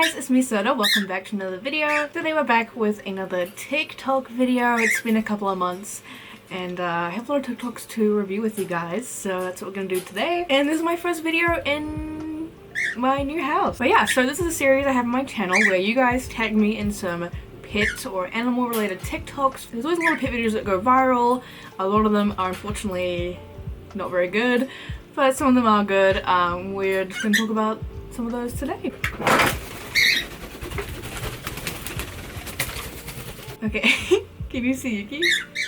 guys, it's me Soda. Welcome back to another video. Today we're back with another TikTok video. It's been a couple of months and I have a lot of TikToks to review with you guys, so that's what we're gonna do today. And this is my first video in my new house. But yeah, so this is a series I have on my channel where you guys tag me in some pet or animal related TikToks. There's always a lot of pet videos that go viral. A lot of them are unfortunately not very good, but some of them are good. We're just gonna talk about some of those today. Okay, can you see Yuki?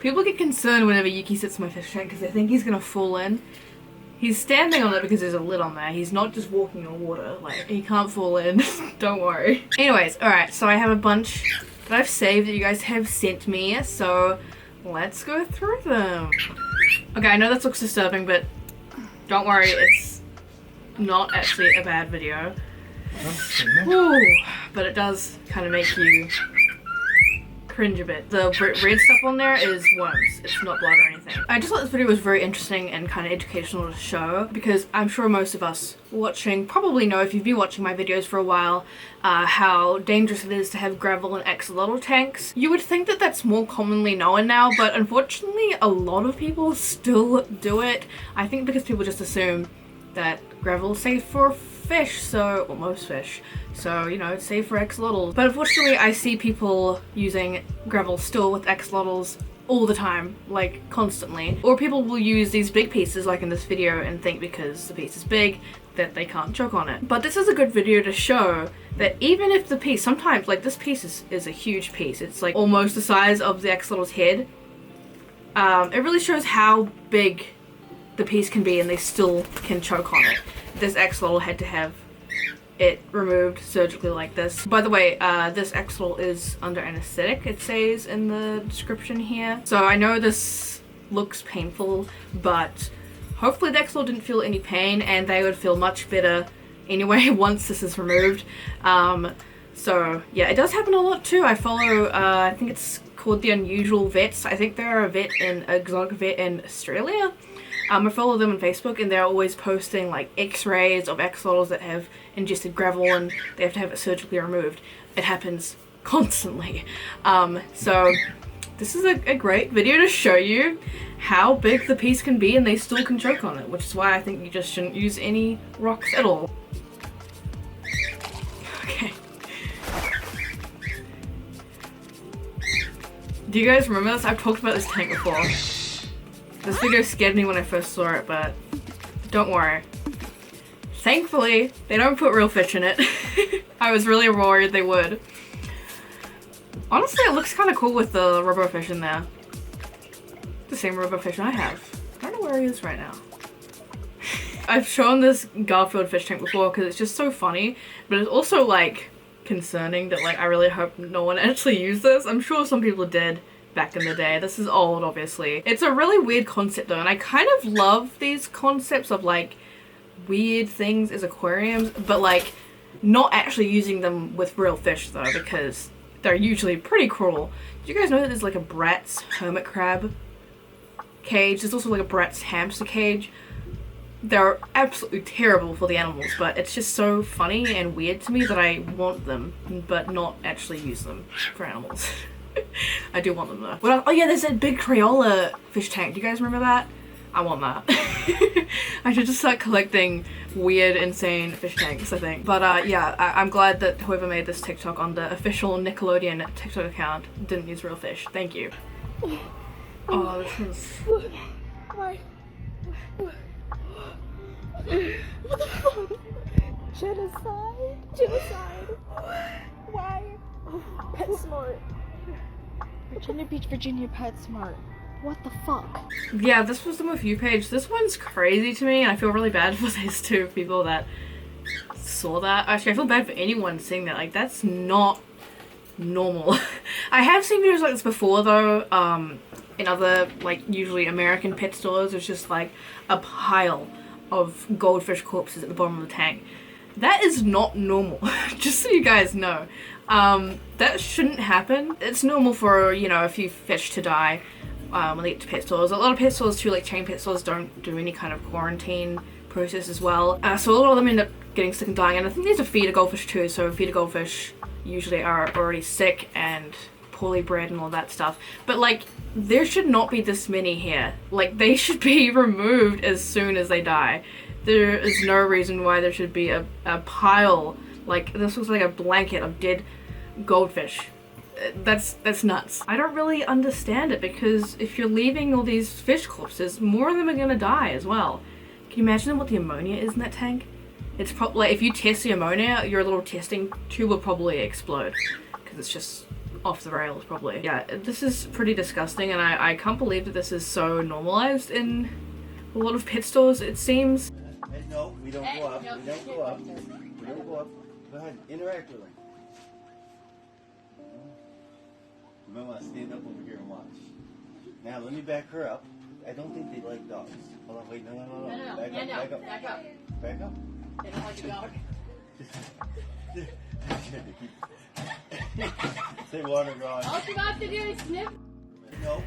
People get concerned whenever Yuki sits in my fish tank because they think he's gonna fall in. He's standing on it because there's a lid on there. He's not just walking on water. Like, he can't fall in. Don't worry. Anyways, alright, so I have a bunch that I've saved that you guys have sent me, so let's go through them. Okay, I know this looks disturbing, but don't worry, it's not actually a bad video. Ooh, but it does kind of make you cringe a bit. The red stuff on there is worms. It's not blood or anything. I just thought this video was very interesting and kind of educational to show because I'm sure most of us watching probably know, if you've been watching my videos for a while, how dangerous it is to have gravel and axolotl tanks. You would think that that's more commonly known now, but unfortunately a lot of people still do it. I think because people just assume that gravel is safe for fish, so, well, most fish, so, you know, it's safe for axolotls. But unfortunately I see people using gravel still with axolotls all the time, like constantly. Or people will use these big pieces like in this video and think because the piece is big that they can't choke on it. But this is a good video to show that even if the piece, sometimes, like this piece is a huge piece, it's like almost the size of the axolotl's head. It really shows how big the piece can be and they still can choke on it. This axolotl had to have it removed surgically like this. By the way, this axolotl is under anesthetic, it says in the description here. So I know this looks painful, but hopefully the axolotl didn't feel any pain and they would feel much better anyway once this is removed. So yeah, it does happen a lot too. I follow, I think it's called The Unusual Vets. I think they're a exotic vet in Australia. I follow them on Facebook and they're always posting like x-rays of axolotls that have ingested gravel and they have to have it surgically removed. It happens constantly. So this is a great video to show you how big the piece can be and they still can choke on it, which is why I think you just shouldn't use any rocks at all. Okay. Do you guys remember this? I've talked about this tank before. This video scared me when I first saw it, but don't worry. Thankfully, they don't put real fish in it. I was really worried they would. Honestly, it looks kind of cool with the rubber fish in there. The same rubber fish I have. I don't know where he is right now. I've shown this Garfield fish tank before because it's just so funny, but it's also like concerning that like I really hope no one actually used this. I'm sure some people did back in the day. This is old, obviously. It's a really weird concept though, and I kind of love these concepts of like weird things as aquariums, but like not actually using them with real fish though, because they're usually pretty cruel. Do you guys know that there's like a Bratz hermit crab cage? There's also like a Bratz hamster cage. They're absolutely terrible for the animals, but it's just so funny and weird to me that I want them, but not actually use them for animals. I do want them though. What else? Oh yeah, there's that big Crayola fish tank. Do you guys remember that? I want that. I should just start collecting weird, insane fish tanks, I think. But yeah, I'm glad that whoever made this TikTok on the official Nickelodeon TikTok account didn't use real fish. Thank you. Oh, this one's... Why? What the fuck? Genocide? Genocide? Why? PetSmart. Virginia Beach, Virginia, PetSmart. What the fuck? Yeah, this was the review page. This one's crazy to me and I feel really bad for these two people that saw that. Actually, I feel bad for anyone seeing that. Like, that's not normal. I have seen videos like this before though, in other, like, usually American pet stores. It's just like a pile of goldfish corpses at the bottom of the tank. That is not normal, just so you guys know. That shouldn't happen. It's normal for, you know, a few fish to die when they get to pet stores. A lot of pet stores too, like chain pet stores, don't do any kind of quarantine process as well. So a lot of them end up getting sick and dying, and I think these are feeder goldfish too, so feeder goldfish usually are already sick and poorly bred and all that stuff. But like, there should not be this many here. Like, they should be removed as soon as they die. There is no reason why there should be a pile, like this looks like a blanket of dead goldfish. That's nuts. I don't really understand it, because if you're leaving all these fish corpses, more of them are gonna die as well. Can you imagine what the ammonia is in that tank? It's probably, like, if you test the ammonia, your little testing tube will probably explode, because it's just off the rails probably. Yeah, this is pretty disgusting, and I can't believe that this is so normalized in a lot of pet stores, it seems. Hey, no, we don't go up. We don't go up. We don't go up. Go ahead, interact with her. You might want to stand up over here and watch. Now, let me back her up. I don't think they like dogs. Hold on, wait, no. Back up. Back up. They don't like a dog. Say water gone. All you have to do is sniff. No.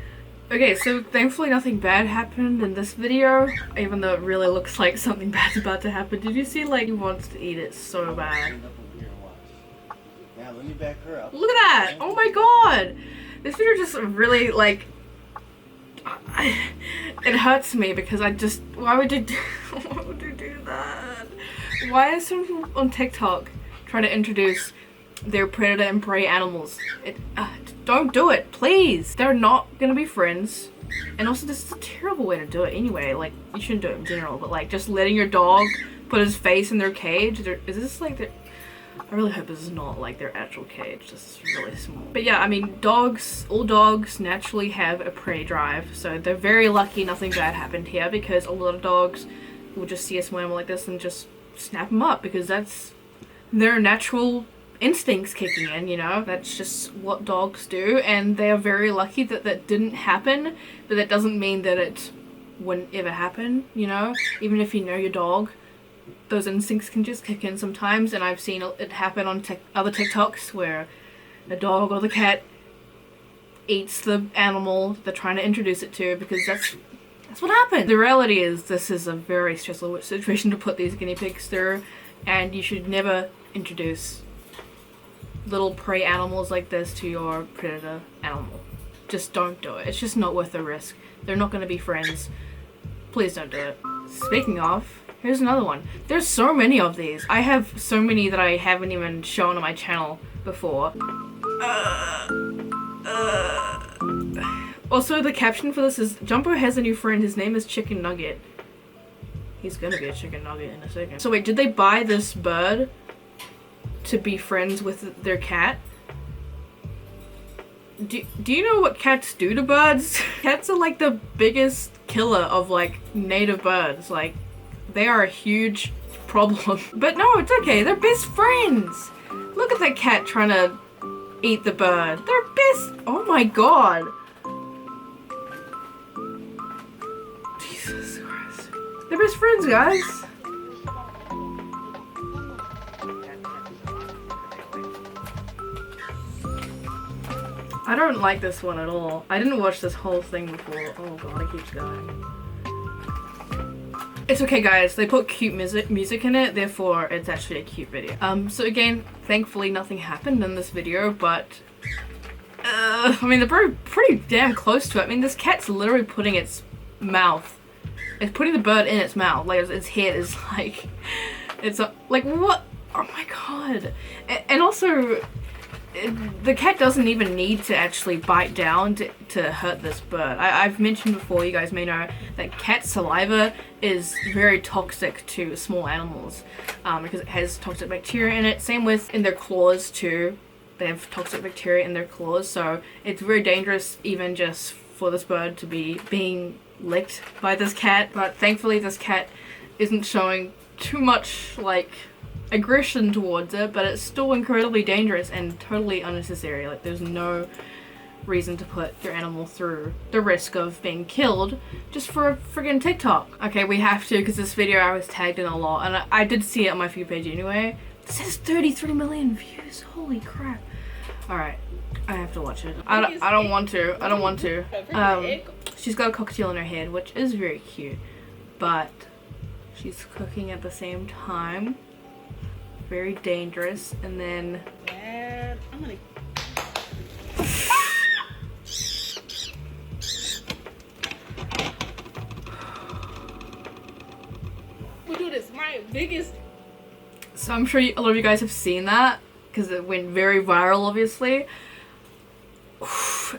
Okay, so thankfully nothing bad happened in this video, even though it really looks like something bad's about to happen. Did you see, like, he wants to eat it so bad? Stand up over here and watch. Now, let me back her up. Look at that! Oh my god! This video just really, like, it hurts me, because I just, why would you do that? Why are some people on TikTok trying to introduce their predator and prey animals? Don't do it, please. They're not gonna be friends, and also this is a terrible way to do it anyway. Like, you shouldn't do it in general, but like just letting your dog put his face in their cage. Is this like their, I really hope this is not like their actual cage. This is really small. But yeah, I mean, dogs, all dogs naturally have a prey drive, so they're very lucky nothing bad happened here, because a lot of dogs will just see a small animal like this and just snap them up, because that's their natural instincts kicking in, you know? That's just what dogs do, and they are very lucky that that didn't happen, but that doesn't mean that it wouldn't ever happen, you know? Even if you know your dog, those instincts can just kick in sometimes, and I've seen it happen on other TikToks where the dog or the cat eats the animal they're trying to introduce it to, because that's what happens. The reality is this is a very stressful situation to put these guinea pigs through, and you should never introduce little prey animals like this to your predator animal. Just don't do it. It's just not worth the risk. They're not going to be friends. Please don't do it. Speaking of, here's another one. There's so many of these. I have so many that I haven't even shown on my channel before. Also, the caption for this is, Jumbo has a new friend, his name is Chicken Nugget. He's gonna be a chicken nugget in a second. So wait, did they buy this bird to be friends with their cat? Do you know what cats do to birds? Cats are like the biggest killer of like native birds. Like, they are a huge problem. But no, it's okay, they're best friends. Look at that cat trying to eat the bird. They're best, oh my god. Jesus Christ. They're best friends, guys. I don't like this one at all. I didn't watch this whole thing before. Oh god, it keeps going. It's okay, guys. They put cute music in it, therefore it's actually a cute video. So again, thankfully nothing happened in this video, but I mean, they're pretty damn close to it. I mean, this cat's literally putting its mouth, it's putting the bird in its mouth. Like, its head is like, it's like, what? Oh my god. And also, the cat doesn't even need to actually bite down to hurt this bird. I've mentioned before, you guys may know, that cat saliva is very toxic to small animals because it has toxic bacteria in it. Same with in their claws too. They have toxic bacteria in their claws, so it's very dangerous even just for this bird to be being licked by this cat. But thankfully this cat isn't showing too much like aggression towards it, but it's still incredibly dangerous and totally unnecessary. Like, there's no reason to put your animal through the risk of being killed just for a friggin' TikTok. Okay, we have to, because this video I was tagged in a lot, and I did see it on my For You page anyway. It says 33 million views. Holy crap. Alright, I have to watch it. I don't want to. I don't want to. She's got a cockatiel in her head, which is very cute, but She's cooking at the same time. Very dangerous. And then... Dad, I'm gonna... Dude, it's my biggest... So I'm sure a lot of you guys have seen that, because it went very viral, obviously.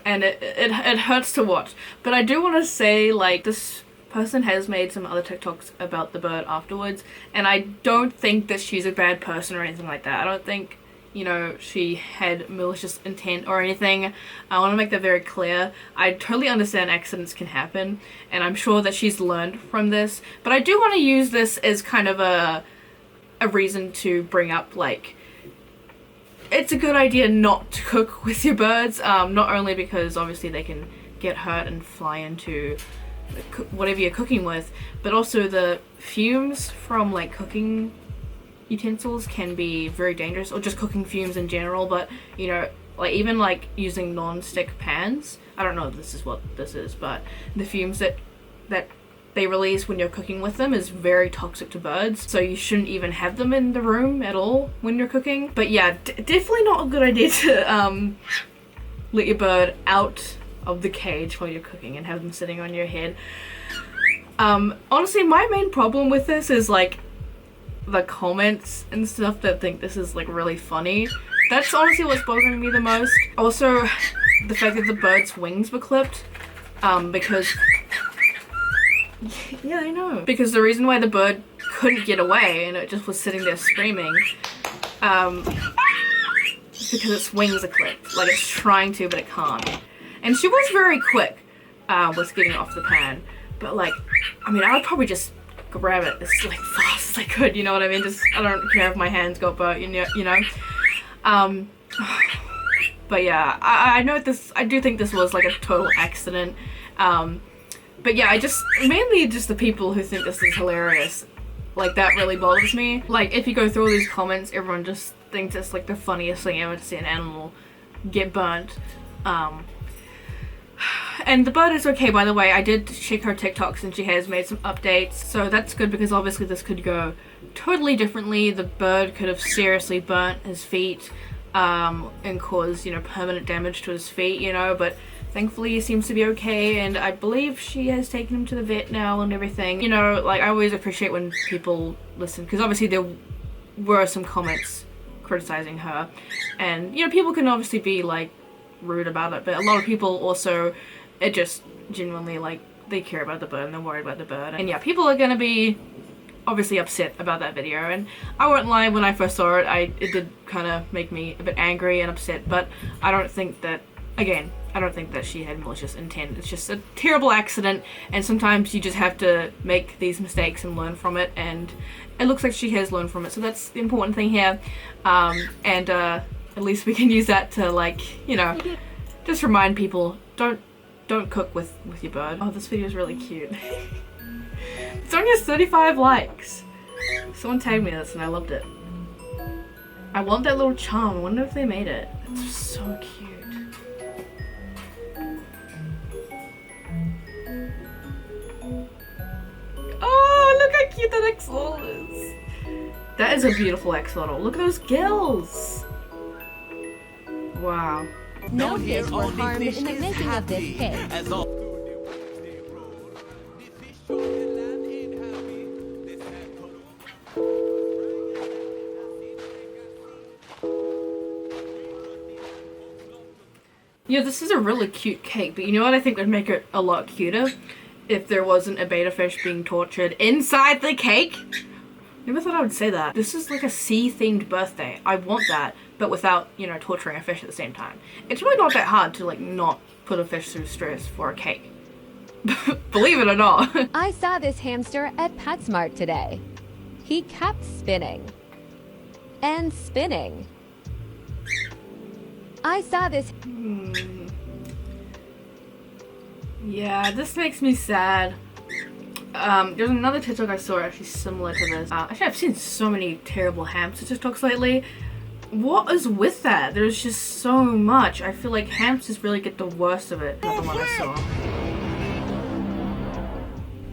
And it hurts to watch. But I do want to say, like, this person has made some other TikToks about the bird afterwards, and I don't think that she's a bad person or anything like that. I don't think, you know, she had malicious intent or anything. I want to make that very clear. I totally understand accidents can happen, and I'm sure that she's learned from this, but I do want to use this as kind of a reason to bring up, like, it's a good idea not to cook with your birds, not only because obviously they can get hurt and fly into whatever you're cooking with, but also the fumes from like cooking utensils can be very dangerous, or just cooking fumes in general. But you know, like even like using non-stick pans, I don't know if this is what this is, but the fumes that they release when you're cooking with them is very toxic to birds, so you shouldn't even have them in the room at all when you're cooking. But yeah, definitely not a good idea to let your bird out of the cage while you're cooking and have them sitting on your head. Honestly, my main problem with this is like the comments and stuff that think this is like really funny. That's honestly what's bothering me the most. Also, the fact that the bird's wings were clipped, because yeah, I know. Because the reason why the bird couldn't get away and it just was sitting there screaming, is because its wings are clipped. Like it's trying to, but it can't. And she was very quick with getting off the pan. But like, I mean, I would probably just grab it as like fast as I could, you know what I mean? Just, I don't care if my hands got burnt, you know? But yeah, I know this, I do think this was like a total accident. But yeah, mainly just the people who think this is hilarious. Like, that really bothers me. Like, if you go through all these comments, everyone just thinks it's like the funniest thing ever to see an animal get burnt. And the bird is okay, by the way. I did check her TikToks and she has made some updates, so that's good, because obviously this could go totally differently. The bird could have seriously burnt his feet, and caused, you know, permanent damage to his feet, you know, but thankfully he seems to be okay, and I believe she has taken him to the vet now and everything. You know, like, I always appreciate when people listen, because obviously there were some comments criticizing her, and, you know, people can obviously be, like, rude about it, but a lot of people also, it just genuinely, like, they care about the bird and they're worried about the bird. And yeah, people are gonna be obviously upset about that video, and I won't lie, when I first saw it, it did kind of make me a bit angry and upset, but I don't think that, again, I don't think that she had malicious intent. It's just a terrible accident, and sometimes you just have to make these mistakes and learn from it, and it looks like she has learned from it, so that's the important thing here. And at least we can use that to, like, you know, just remind people, don't cook with your bird. Oh, this video is really cute. It's only has 35 likes. Someone tagged me this and I loved it. I want that little charm. I wonder if they made it. It's so cute. Oh, look how cute that axolotl is. That is a beautiful axolotl. Look at those gills. Wow. No fish were harmed in the making of this cake. Yeah, this is a really cute cake, but you know what I think would make it a lot cuter? If there wasn't a betta fish being tortured inside the cake. Never thought I would say that. This is like a sea-themed birthday. I want that, but without, you know, torturing a fish at the same time. It's really not that hard to, like, not put a fish through stress for a cake. Believe it or not. I saw this hamster at PetSmart today. He kept spinning. And spinning. I saw this... Yeah, this makes me sad. There's another TikTok I saw actually similar to this. Actually, I've seen so many terrible hamster TikToks lately. What is with that? There's just so much. I feel like hamsters really get the worst of it. Not the one I saw.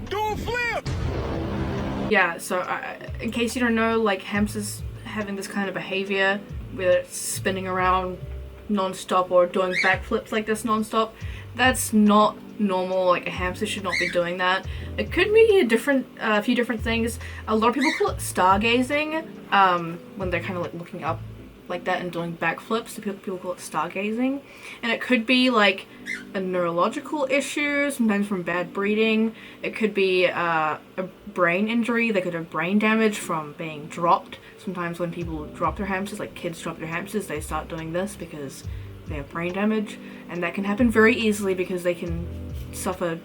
Do a flip! Yeah, so in case you don't know, like hamsters having this kind of behavior, whether it's spinning around non-stop or doing backflips like this non-stop, that's not normal. Like a hamster should not be doing that. It could be a few different things. A lot of people call it stargazing, when they're kind of like looking up like that and doing backflips. So people call it stargazing, and it could be like a neurological issue, sometimes from bad breeding. It could be a brain injury. They could have brain damage from being dropped. Sometimes when people drop their hamsters, like kids drop their hamsters, they start doing this because they have brain damage, and that can happen very easily because they can suffer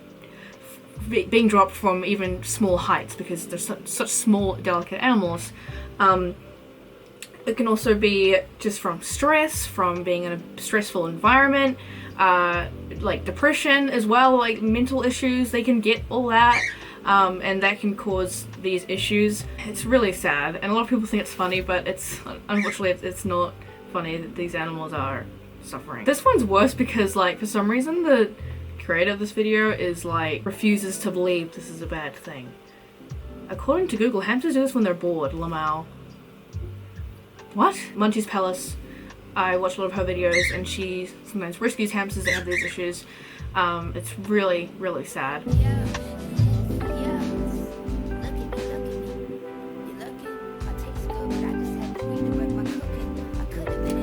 being dropped from even small heights because they're such small, delicate animals. It can also be just from stress, from being in a stressful environment, like depression as well, like mental issues. They can get all that, and that can cause these issues. It's really sad, and a lot of people think it's funny, but unfortunately it's not funny that these animals are suffering. This one's worse because, like, for some reason the creator of this video is like refuses to believe this is a bad thing. According to Google, hamsters do this when they're bored. Lamau. What? Munchie's Palace. I watch a lot of her videos, and she sometimes rescues hamsters that have these issues. It's really, really sad.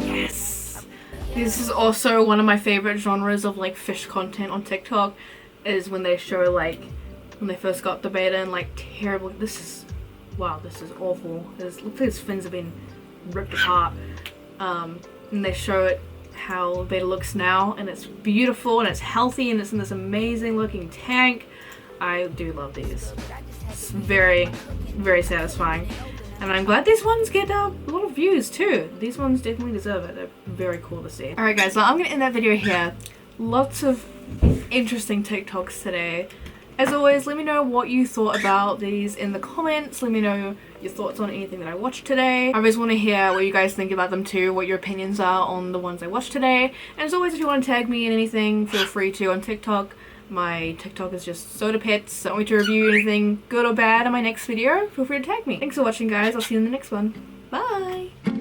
Yes! This is also one of my favorite genres of like fish content on TikTok, is when they show like when they first got the betta and like terrible. This is awful. Looks like his fins have been ripped apart, and they show it how betta looks now, and it's beautiful and it's healthy and it's in this amazing looking tank. I do love these. It's very, very satisfying, and I'm glad these ones get a lot of views too. These ones definitely deserve it. They're very cool to see. Alright guys, well I'm gonna end that video here. Lots of interesting TikToks today. As always, let me know what you thought about these in the comments. Let me know your thoughts on anything that I watched today. I always want to hear what you guys think about them too, what your opinions are on the ones I watched today. And as always, if you want to tag me in anything, feel free to on TikTok. My TikTok is just Soda Pets. I want me to review anything good or bad in my next video. Feel free to tag me. Thanks for watching guys. I'll see you in the next one. Bye!